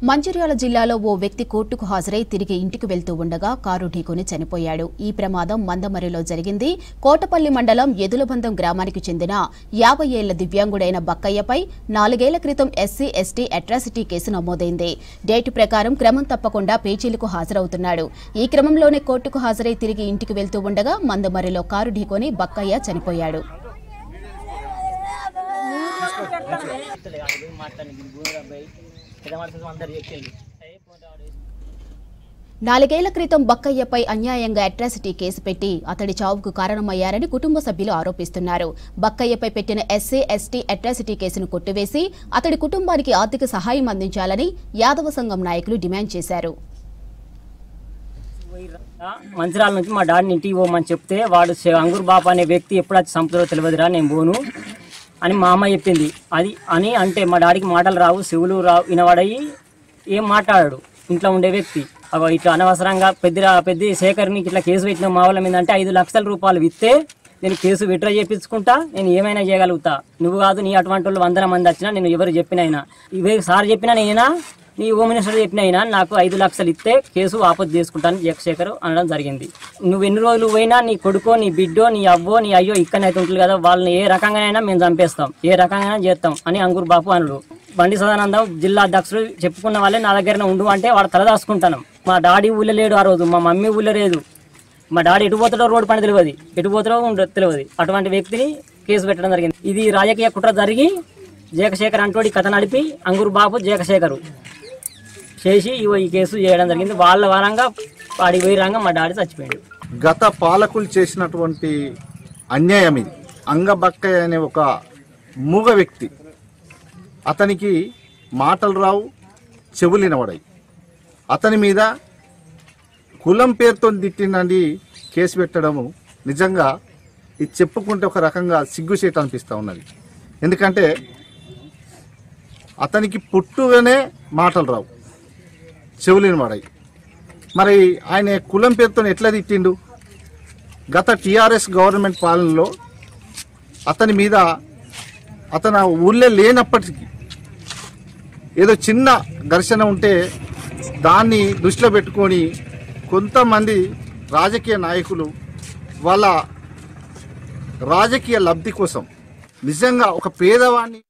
మంచిర్యాల జిల్లాలో ఓ వ్యక్తి కోర్టుకు హాజరై తిరిగి ఇంటికి వెళ్తూ ఉండగా కారు ఢీకొని చనిపోయాడు. ఈ ప్రమాదం మందమరిలో జరిగింది. కోటపల్లి మండలం ఎదులబందం గ్రామానికి చెందిన 50 ఏళ్ల దివ్యాంగుడైన బక్కయ్యపై 4 ఏళ్ల క్రితం ఎస్సీ ఎస్టీ అట్రాసిటీ కేసు నమోదైంది. డేటు ప్రకారం క్రమం తప్పకుండా పేచీలకు హాజరవుతున్నాడు. ఈ క్రమంలోనే కోర్టుకు హాజరై తిరిగి ఇంటికి వెళ్తూ ఉండగా మందమరిలో కారు ఢీకొని బక్కయ్య చనిపోయాడు. 4 ఏళ్ల క్రితం బక్కయ్యపై అన్యాయంగా అట్రాసిటీ కేసు పెట్టి అతడి చావుకు కారణమయ్యారని కుటుంబ సభ్యులు ఆరోపిస్తున్నారు. బక్కయ్యపై పెట్టిన ఎస్సీ ఎస్టీ అట్రాసిటీ కేసును కొట్టివేసి అతడి కుటుంబానికి ఆర్థిక సహాయం అందించాలని యాదవ సంఘం నాయకులు డిమాండ్ చేశారు. మంచిర్యాల నుంచి మా డాడీని ఇంటికి పోమని చెప్తే వాడు అంగూర్ బాపా అనే వ్యక్తి ఎప్పుడు వచ్చి చంపుతారో తెలియదురా, నేను పోను అని మా అమ్మ చెప్పింది. అది అని అంటే మా డాడీకి మాటలు రావు, చెవులు రావు, వినవాడయి ఏం మాట్లాడాడు ఇంట్లో ఉండే వ్యక్తి. ఇట్లా అనవసరంగా పెద్ద శేఖర్ని ఇట్లా కేసు పెట్టిన మా వాళ్ళ మీద అంటే 5 లక్షల రూపాయలు ఇస్తే నేను కేసు విత్డ్రా చేయించుకుంటా, నేను ఏమైనా చేయగలుగుతా. నువ్వు కాదు, నీ అటువంటి వాళ్ళు 100 మంది వచ్చినా నేను ఎవరు చెప్పినైనా, ఇవే సార్ చెప్పినా నేనా, నీ హోమ్ మినిస్టర్ చెప్పినైనా నాకు 5 లక్షలు ఇస్తే కేసు వాపసు చేసుకుంటాను జగశేఖర్ అనడం జరిగింది. నువ్వు ఎన్ని రోజులు పోయినా నీ కొడుకో, నీ బిడ్డో, నీ అవ్వో, నీ అయ్యో ఇక్కడైతే ఉంటుంది కదా, వాళ్ళని ఏ రకంగానైనా మేము చంపేస్తాం, ఏ రకంగా చేస్తాం అని అంగూర్ బాపు అనుడు. బండి సదానందం జిల్లా అధ్యక్షుడు చెప్పుకున్న వాళ్ళే నా దగ్గరనే ఉండు అంటే వాడు తలదాసుకుంటాను. మా డాడీ ఊళ్ళో లేడు ఆ రోజు, మా మమ్మీ ఊళ్ళో లేదు, మా డాడీ ఎటు పోతాడో రోడ్డు పని తెలియదు, ఎటు పోతాడో తెలియదు. అటువంటి వ్యక్తిని కేసు పెట్టడం జరిగింది. ఇది రాజకీయ కుట్ర జరిగి జగశేఖర్ అంటోడి కథ నడిపి అంగూర్ బాపు జగశేఖరు చేసి ఈ కేసు చేయడం జరిగింది. వాళ్ళ వారంగా వాడి వైరంగా మా డాడీ చచ్చిపోయాడు. గత పాలకులు చేసినటువంటి అన్యాయం ఇది. అంగబక్కయ్య అనే ఒక మూగ వ్యక్తి, అతనికి మాటలు రావు, చెవులు వినబడాయి. అతని మీద కులం పేరుతో తిట్టినండి కేసు పెట్టడము నిజంగా ఇది చెప్పుకుంటే ఒక రకంగా సిగ్గుచేటు అనిపిస్తూ ఉన్నది. ఎందుకంటే అతనికి పుట్టుగానే మాటలు రావు, చెవులు వినబడాయి. మరి ఆయన కులం పేరుతో ఎట్లా తిట్టిండు? గత టీఆర్ఎస్ గవర్నమెంట్ పాలనలో అతని మీద అతను ఊళ్ళో లేనప్పటికీ ఏదో చిన్న ఘర్షణ ఉంటే దాన్ని దృష్టిలో పెట్టుకొని కొంతమంది రాజకీయ నాయకులు వాళ్ళ రాజకీయ లబ్ధి కోసం నిజంగా ఒక పేదవాడిని